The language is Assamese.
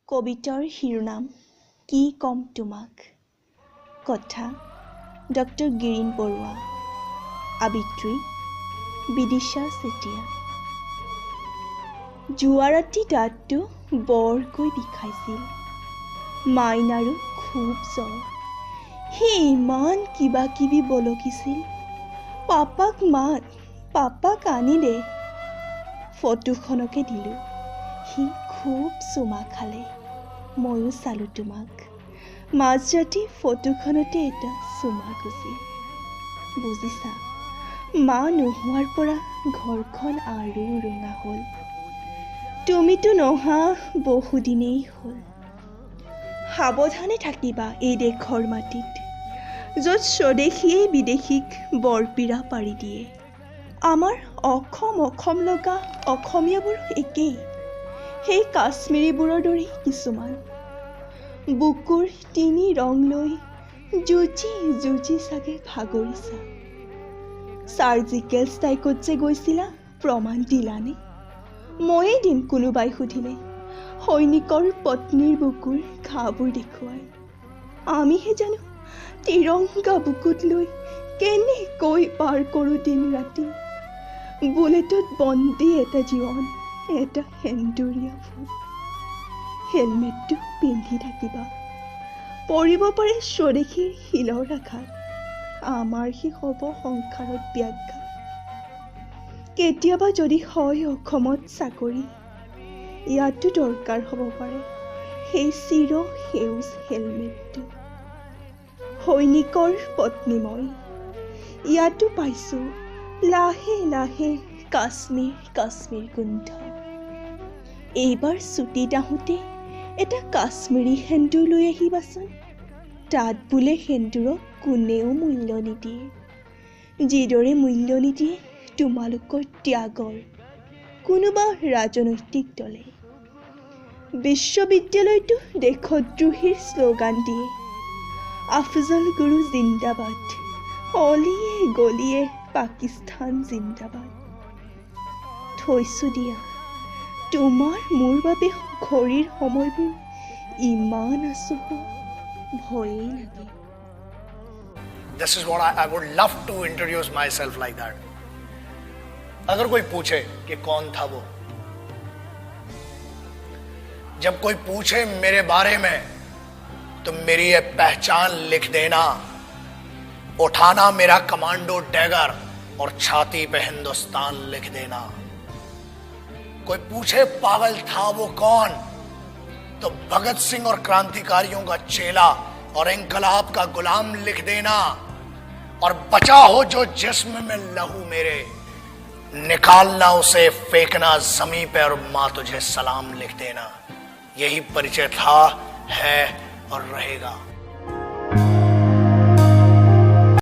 কবিতাৰ শিৰোনাম কি কম তোমাক। কথা ডক্টৰ গিৰীন বৰুৱা। আবৃত্তি বিদিশা চেতিয়া। যোৱা ৰাতি দাঁতটো বৰকৈ বিষাইছিল। মাইনাৰো খুব জ্বৰ। সি ইমান কিবা কিবি বলকিছিল। পাপাক মাত, পাপাক আনি দে। ফটোখনকে দিলোঁ। সি খুব চুমা খালে। ময়ো চালোঁ তোমাক। মাজৰাতি ফটোখনতে এটা চুমা গুজিল। বুজিছা, মা নোহোৱাৰ পৰা ঘৰখন আৰু ৰঙা হ'ল। তুমিতো নহা বহুদিনেই হ'ল। সাৱধানে থাকিবা এই দেশৰ মাটিত, য'ত স্বদেশীয়ে বিদেশীক বৰপীৰা পাৰি দিয়ে। আমাৰ অসম লগা অসমীয়াবোৰ একেই, সেই কাশ্মীৰীবোৰৰ দৰেই কিছুমান। বুকুৰ তিনি ৰং লৈ যুঁজি যুঁজি চাগে ভাগৰিছা। চাৰ্জিকেল ষ্ট্ৰাইকত যে গৈছিলা, প্ৰমাণ দিলানে? ময়ে দিম কোনোবাই সুধিলে, সৈনিকৰ পত্নীৰ বুকুৰ ঘাঁবোৰ দেখুৱাই। আমিহে জানো তিৰংগা বুকুত লৈ কেনেকৈ পাৰ কৰোঁ দিন ৰাতি। বুলেটত বন্দী এটা জীৱন, এটা সেন্দুৰীয়া ফুল। হেলমেটটো পিন্ধি থাকিবা। পৰিব পাৰে স্বদেশীৰ শিলৰ আঘাত, আমাৰহে হ'ব সংসাৰত ব্যাঘাত। কেতিয়াবা যদি হয় অসমত চাকৰি, ইয়াতো দৰকাৰ হ'ব পাৰে সেই চিৰ সেউজ হেলমেটটো। সৈনিকৰ পত্নী মই, ইয়াতো পাইছোঁ লাহে লাহে কাশ্মীৰ গোন্ধ। এইবাৰ ছুটীত আহোঁতে এটা কাশ্মীৰী সেন্দুৰ লৈ আহিবাচোন। তাত বোলে সেন্দুৰক কোনেও মূল্য নিদিয়ে, যিদৰে মূল্য নিদিয়ে তোমালোকৰ ত্যাগৰ কোনোবা ৰাজনৈতিক দলে। বিশ্ববিদ্যালয়তো দেশদ্ৰোহীৰ শ্লোগান দিয়ে, আফজল গুৰু জিন্দাবাদ, অলিয়ে গলিয়ে পাকিস্তান জিন্দাবাদ। থৈছোঁ দিয়া, তোমাৰ মোৰ বাবে ঘড়ীৰ সময়বোৰ ইমান আচুহ, ভয়েই লাগে। This is what I would love to introduce myself like that. अगर कोई पूछे कि कौन था वो, जब कोई पूछे मेरे बारे में तो मेरी ये पहचान लिख देना, उठाना मेरा कमांडो डैगर और छाती पे हिंदुस्तान लिख देना। कोई पूछे पागल था वो कौन, तो भगत सिंह और क्रांतिकारियों का चेला और इंकलाब का गुलाम लिख देना। और बचा हो जो जिस्म में लहू मेरे, निकालना उसे फेंकना जमीन पे और मां तुझे सलाम लिख देना। यही परिचय था, है और रहेगा।